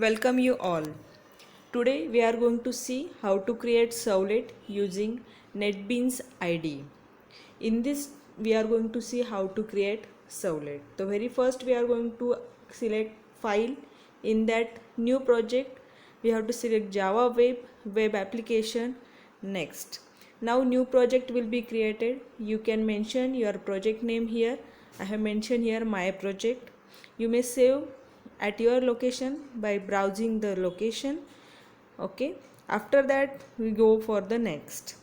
Welcome you all. Today we are going to see how to create servlet using NetBeans IDE. In this we are going to see how to create servlet. The very first we are going to select file. In that new project we have to select Java web application. Next. Now new project will be created. You can mention your project name here. I have mentioned here my project. You may save at your location by browsing the location. Okay, after that we go for the next.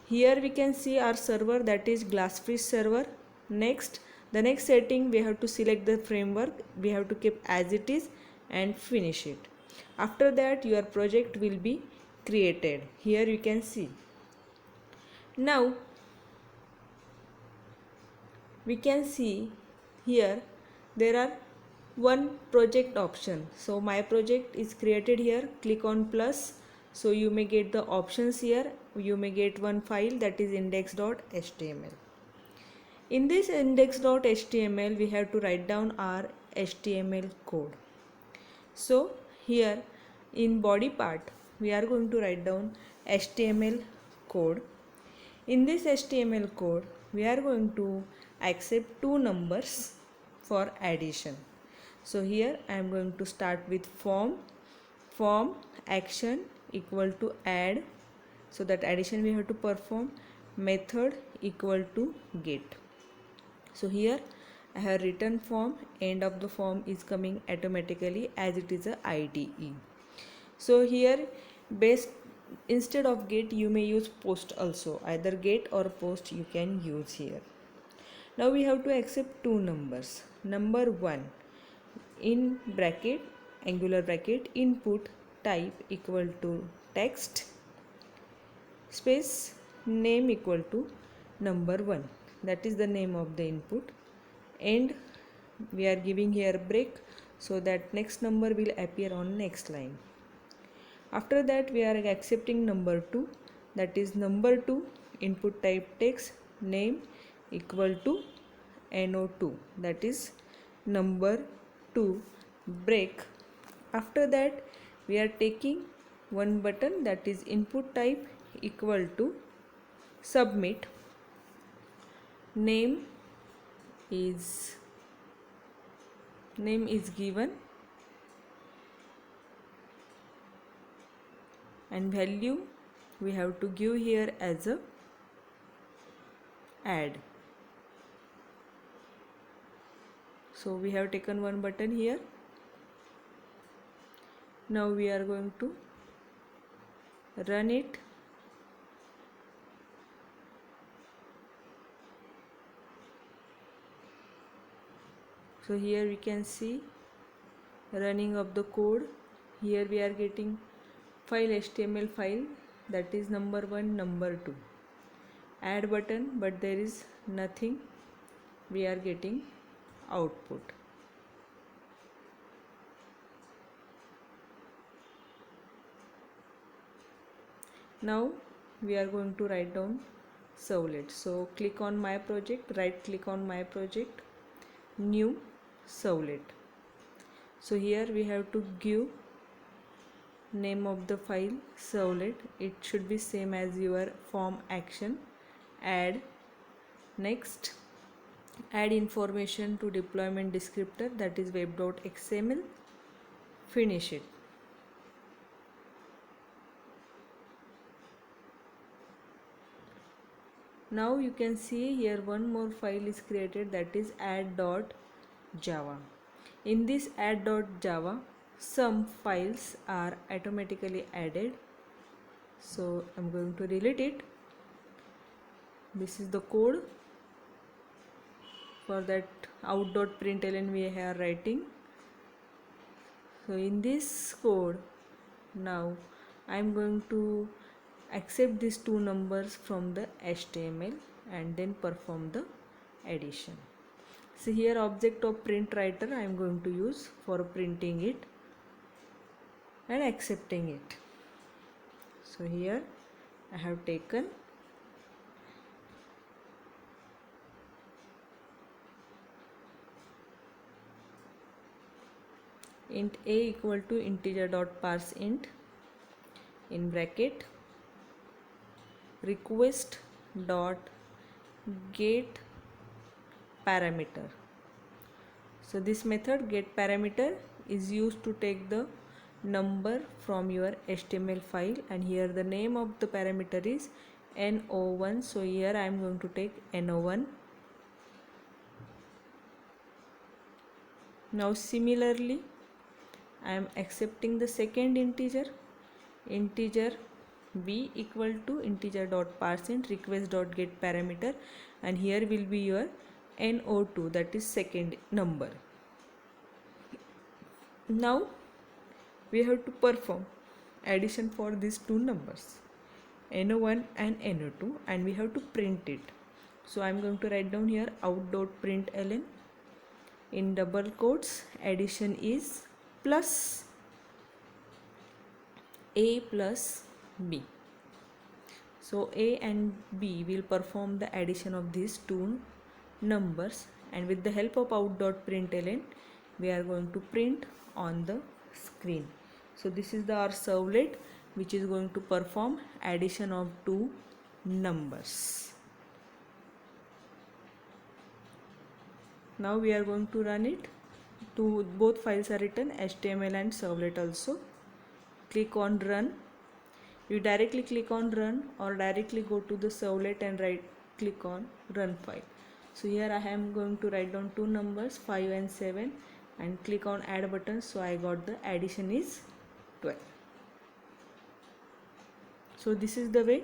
Here we can see our server, that is Glassfish server. Next, the next setting we have to select the framework, we have to keep as it is and finish it. After that your project will be created. Here you can see. Now we can see here there are one project option. So my project is created here. Click on plus. So you may get the options here. You may get one file, that is index.html. In this index.html we have to write down our HTML code. So here in body part we are going to write down HTML code. In this HTML code we are going to accept two numbers for addition. So here I am going to start with form action equal to add, so that addition we have to perform, method equal to get. So here I have written form, end of the form is coming automatically as it is a IDE. So here best, instead of get you may use post also, either get or post you can use here. Now we have to accept two numbers. Number 1 in bracket, angular bracket, input type equal to text space name equal to number 1, that is the name of the input, and we are giving here break so that next number will appear on next line. After that we are accepting number 2, that is number 2 input type text name equal to no2, that is number 2 break. After that we are taking one button, that is input type equal to submit, name is given and value we have to give here as a add. So we have taken one button here. Now we are going to run it. So here we can see running of the code. Here we are getting file HTML file, that is number 1 number 2, add button, but there is nothing, we are getting output. Now we are going to write down servlet. So click on my project, right click on my project, new servlet. So here we have to give name of the file servlet, it should be same as your form action, add. Next, add information to deployment descriptor, that is web.xml, finish it. Now you can see here one more file is created, that is add.java. In this add.java some files are automatically added. So I'm going to delete it. This is the code for that out.println we are writing. So in this code now I am going to accept these two numbers from the HTML and then perform the addition. So here object of print writer I am going to use for printing it and accepting it. So here I have taken int a equal to integer dot parse int in bracket request dot get parameter. So this method get parameter is used to take the number from your HTML file, and here the name of the parameter is no1. So here I am going to take no1. Now similarly I am accepting the second integer b equal to integer dot parseInt request dot get parameter, and here will be your no2, that is second number. Now we have to perform addition for these two numbers no1 and no2, and we have to print it. So I am going to write down here out.println in double quotes addition is plus a plus b. So a and b will perform the addition of these two numbers, and with the help of out.println we are going to print on the screen. So this is our servlet which is going to perform addition of two numbers. Now we are going to run it. Both files are written, HTML and servlet also. Click on run. You directly click on run or directly go to the servlet and click on run file. So here I am going to write down two numbers 5 and 7 and click on add button. So I got the addition is 12. So this is the way